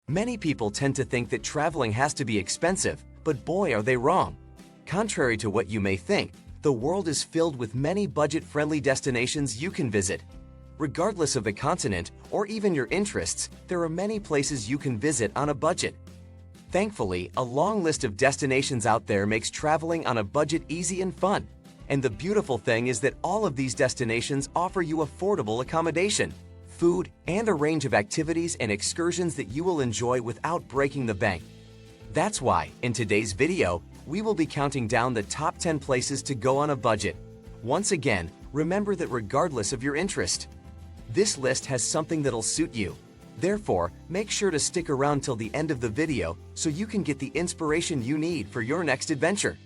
Many people tend to think that traveling has to be expensive, but boy are they wrong. Contrary to what you may think, the world is filled with many budget-friendly destinations you can visit. Regardless of the continent or even your interests, there are many places you can visit on a budget. Thankfully, a long list of destinations out there makes traveling on a budget easy and fun. And the beautiful thing is that all of these destinations offer you affordable accommodation, food, and a range of activities and excursions that you will enjoy without breaking the bank. That's why, in today's video, we will be counting down the top 10 places to go on a budget. Once again, remember that regardless of your interest, this list has something that'll suit you. Therefore, make sure to stick around till the end of the video so you can get the inspiration you need for your next adventure.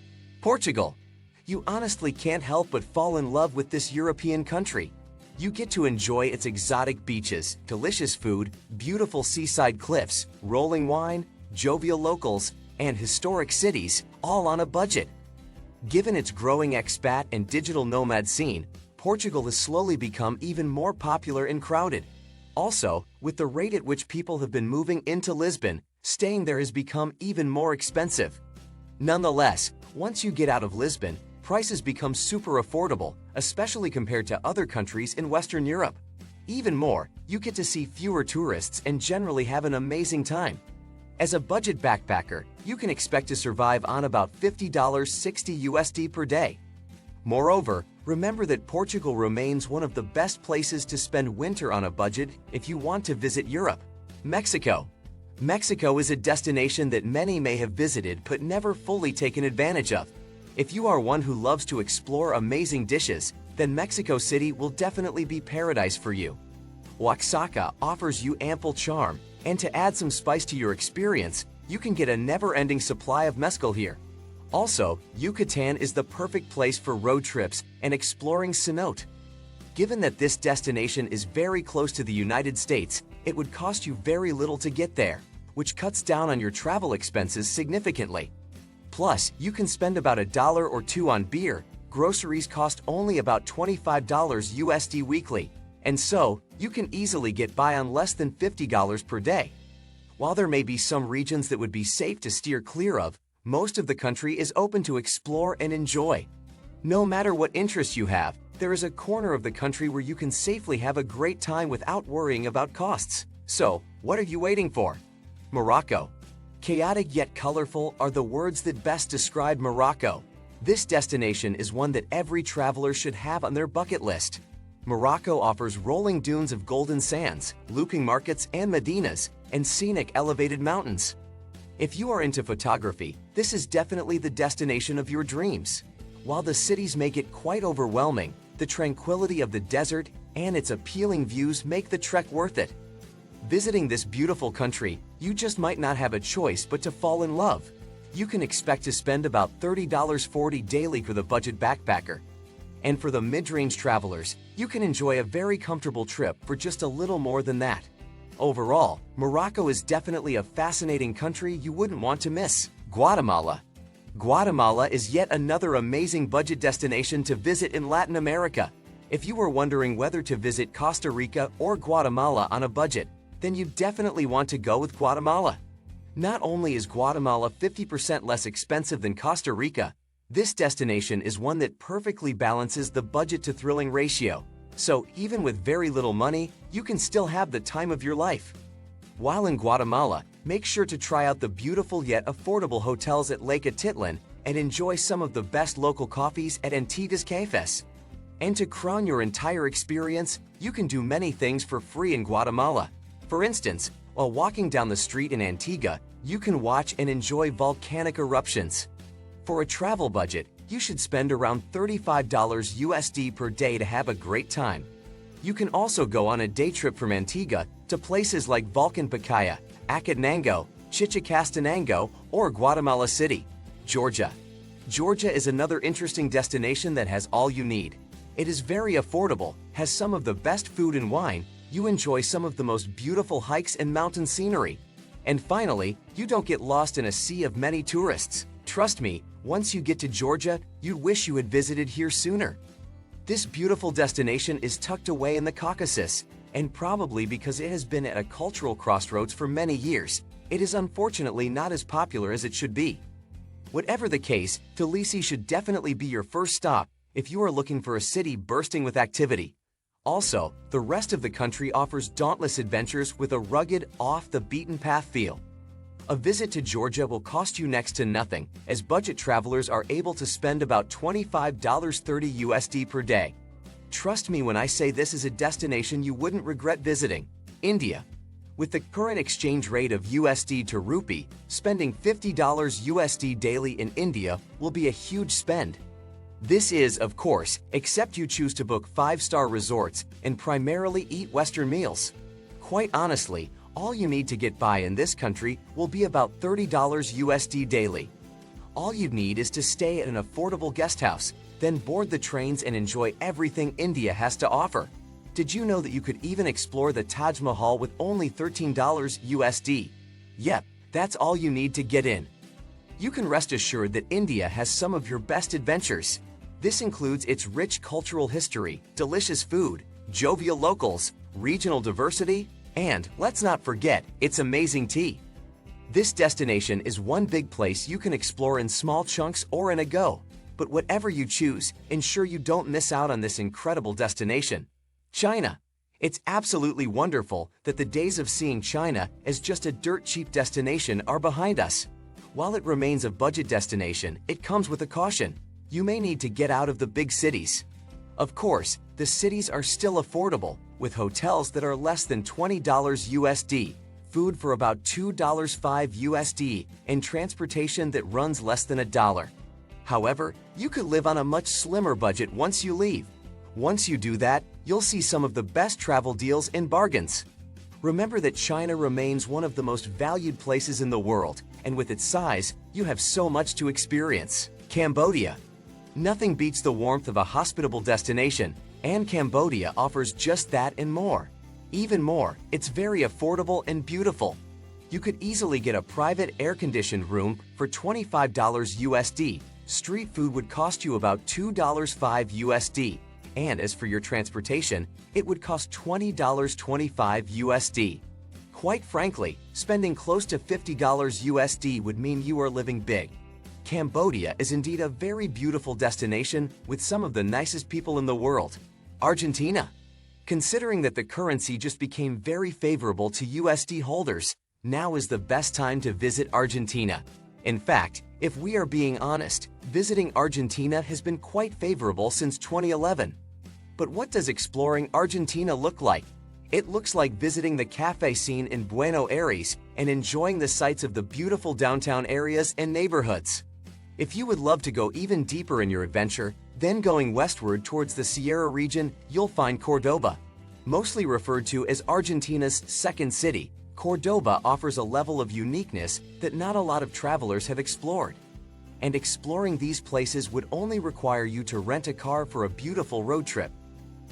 Portugal. You honestly can't help but fall in love with this European country. You get to enjoy its exotic beaches, delicious food, beautiful seaside cliffs, rolling wine, jovial locals, and historic cities, all on a budget. Given its growing expat and digital nomad scene, Portugal has slowly become even more popular and crowded. Also, with the rate at which people have been moving into Lisbon, staying there has become even more expensive. Nonetheless, once you get out of Lisbon, prices become super affordable, especially compared to other countries in Western Europe. Even more, you get to see fewer tourists and generally have an amazing time. As a budget backpacker, you can expect to survive on about $50 60 USD per day. Moreover, remember that Portugal remains one of the best places to spend winter on a budget if you want to visit Europe. Mexico. Mexico is a destination that many may have visited but never fully taken advantage of. If you are one who loves to explore amazing dishes, then Mexico City will definitely be paradise for you. Oaxaca offers you ample charm, and to add some spice to your experience, you can get a never-ending supply of mezcal here. Also, Yucatan is the perfect place for road trips and exploring cenote. Given that this destination is very close to the United States, it would cost you very little to get there, which cuts down on your travel expenses significantly. Plus, you can spend about $1 or $2 on beer. Groceries cost only about $25 USD weekly, and so you can easily get by on less than $50 per day. While there may be some regions that would be safe to steer clear of, most of the country is open to explore and enjoy. No matter what interests you have, there is a corner of the country where you can safely have a great time without worrying about costs. So, what are you waiting for? Morocco. Chaotic yet colorful are the words that best describe Morocco. This destination is one that every traveler should have on their bucket list. Morocco offers rolling dunes of golden sands, looping markets and medinas, and scenic elevated mountains. If you are into photography, this is definitely the destination of your dreams. While the cities may get quite overwhelming, the tranquility of the desert and its appealing views make the trek worth it. Visiting this beautiful country, you just might not have a choice but to fall in love. You can expect to spend about $30-40 daily for the budget backpacker. And for the mid-range travelers, you can enjoy a very comfortable trip for just a little more than that. Overall, Morocco is definitely a fascinating country you wouldn't want to miss. Guatemala. Guatemala is yet another amazing budget destination to visit in Latin America. If you were wondering whether to visit Costa Rica or Guatemala on a budget, then you definitely want to go with Guatemala. Not only is Guatemala 50% less expensive than Costa Rica, this destination is one that perfectly balances the budget to thrilling ratio. So even with very little money, you can still have the time of your life. While in Guatemala, make sure to try out the beautiful yet affordable hotels at Lake Atitlan and enjoy some of the best local coffees at Antigua's Cafés. And to crown your entire experience, you can do many things for free in Guatemala. For instance, while walking down the street in Antigua, you can watch and enjoy volcanic eruptions. For a travel budget, you should spend around $35 USD per day to have a great time. You can also go on a day trip from Antigua to places like Vulcan-Pacaya, Acatenango, Chichicastenango, or Guatemala City. Georgia. Georgia is another interesting destination that has all you need. It is very affordable, has some of the best food and wine, you enjoy some of the most beautiful hikes and mountain scenery. And finally, you don't get lost in a sea of many tourists. Trust me, once you get to Georgia, you'd wish you had visited here sooner. This beautiful destination is tucked away in the Caucasus, and probably because it has been at a cultural crossroads for many years, it is unfortunately not as popular as it should be. Whatever the case, Tbilisi should definitely be your first stop if you are looking for a city bursting with activity. Also, the rest of the country offers dauntless adventures with a rugged, off-the-beaten-path feel. A visit to Georgia will cost you next to nothing, as budget travelers are able to spend about $25.30 USD per day. Trust me when I say this is a destination you wouldn't regret visiting. India. With the current exchange rate of USD to rupee, spending $50 USD daily in India will be a huge spend. This is, of course, except you choose to book 5-star resorts and primarily eat Western meals. Quite honestly, all you need to get by in this country will be about $30 USD daily. All you'd need is to stay at an affordable guest house, then board the trains and enjoy everything India has to offer. Did you know that you could even explore the Taj Mahal with only $13 USD? Yep, that's all you need to get in. You can rest assured that India has some of your best adventures. This includes its rich cultural history, delicious food, jovial locals, regional diversity, and, let's not forget, its amazing tea. This destination is one big place you can explore in small chunks or in a go. But whatever you choose, ensure you don't miss out on this incredible destination. China. It's absolutely wonderful that the days of seeing China as just a dirt-cheap destination are behind us. While it remains a budget destination, it comes with a caution. You may need to get out of the big cities. Of course, the cities are still affordable, with hotels that are less than $20 USD, food for about $2.05 USD, and transportation that runs less than $1. However, you could live on a much slimmer budget once you leave. Once you do that, you'll see some of the best travel deals and bargains. Remember that China remains one of the most valued places in the world, and with its size, you have so much to experience. Cambodia. Nothing beats the warmth of a hospitable destination, and Cambodia offers just that and more. Even more, it's very affordable and beautiful. You could easily get a private air-conditioned room for $25 USD. Street food would cost you about $2.05 USD. And as for your transportation, it would cost $20.25 USD. Quite frankly, spending close to $50 USD would mean you are living big. Cambodia is indeed a very beautiful destination with some of the nicest people in the world. Argentina. Considering that the currency just became very favorable to USD holders, now is the best time to visit Argentina. In fact, if we are being honest, visiting Argentina has been quite favorable since 2011. But what does exploring Argentina look like? It looks like visiting the cafe scene in Buenos Aires and enjoying the sights of the beautiful downtown areas and neighborhoods. If you would love to go even deeper in your adventure, then going westward towards the Sierra region, you'll find Cordoba. Mostly referred to as Argentina's second city, Cordoba offers a level of uniqueness that not a lot of travelers have explored. And exploring these places would only require you to rent a car for a beautiful road trip.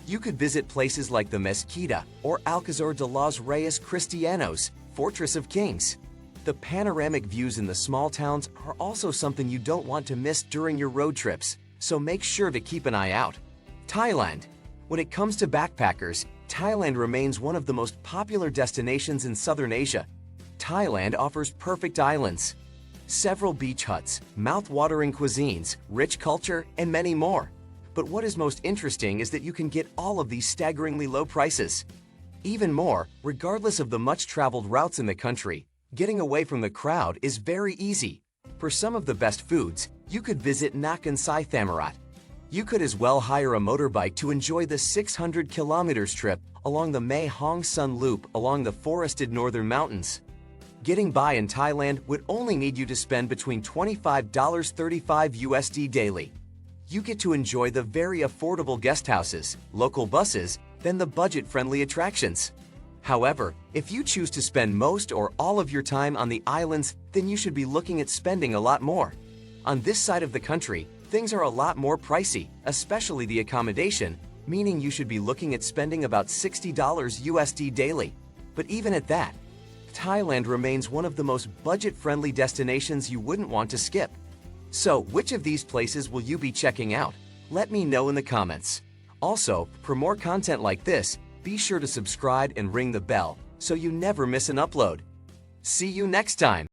You could visit places like the Mezquita or Alcázar de los Reyes Cristianos, Fortress of Kings. The panoramic views in the small towns are also something you don't want to miss during your road trips, so make sure to keep an eye out. Thailand. When it comes to backpackers, Thailand remains one of the most popular destinations in Southern Asia. Thailand offers perfect islands, several beach huts, mouth-watering cuisines, rich culture, and many more. But what is most interesting is that you can get all of these staggeringly low prices. Even more, regardless of the much-traveled routes in the country, getting away from the crowd is very easy. For some of the best foods, you could visit Nakhon Si Thammarat. You could as well hire a motorbike to enjoy the 600 kilometers trip along the Mae Hong Son Loop along the forested northern mountains. Getting by in Thailand would only need you to spend between $25.35 USD daily. You get to enjoy the very affordable guest houses, local buses, then the budget-friendly attractions. However, if you choose to spend most or all of your time on the islands, then you should be looking at spending a lot more. On this side of the country, things are a lot more pricey, especially the accommodation, meaning you should be looking at spending about $60 USD daily. But even at that, Thailand remains one of the most budget-friendly destinations you wouldn't want to skip. So, which of these places will you be checking out? Let me know in the comments. Also, for more content like this, be sure to subscribe and ring the bell so you never miss an upload. See you next time.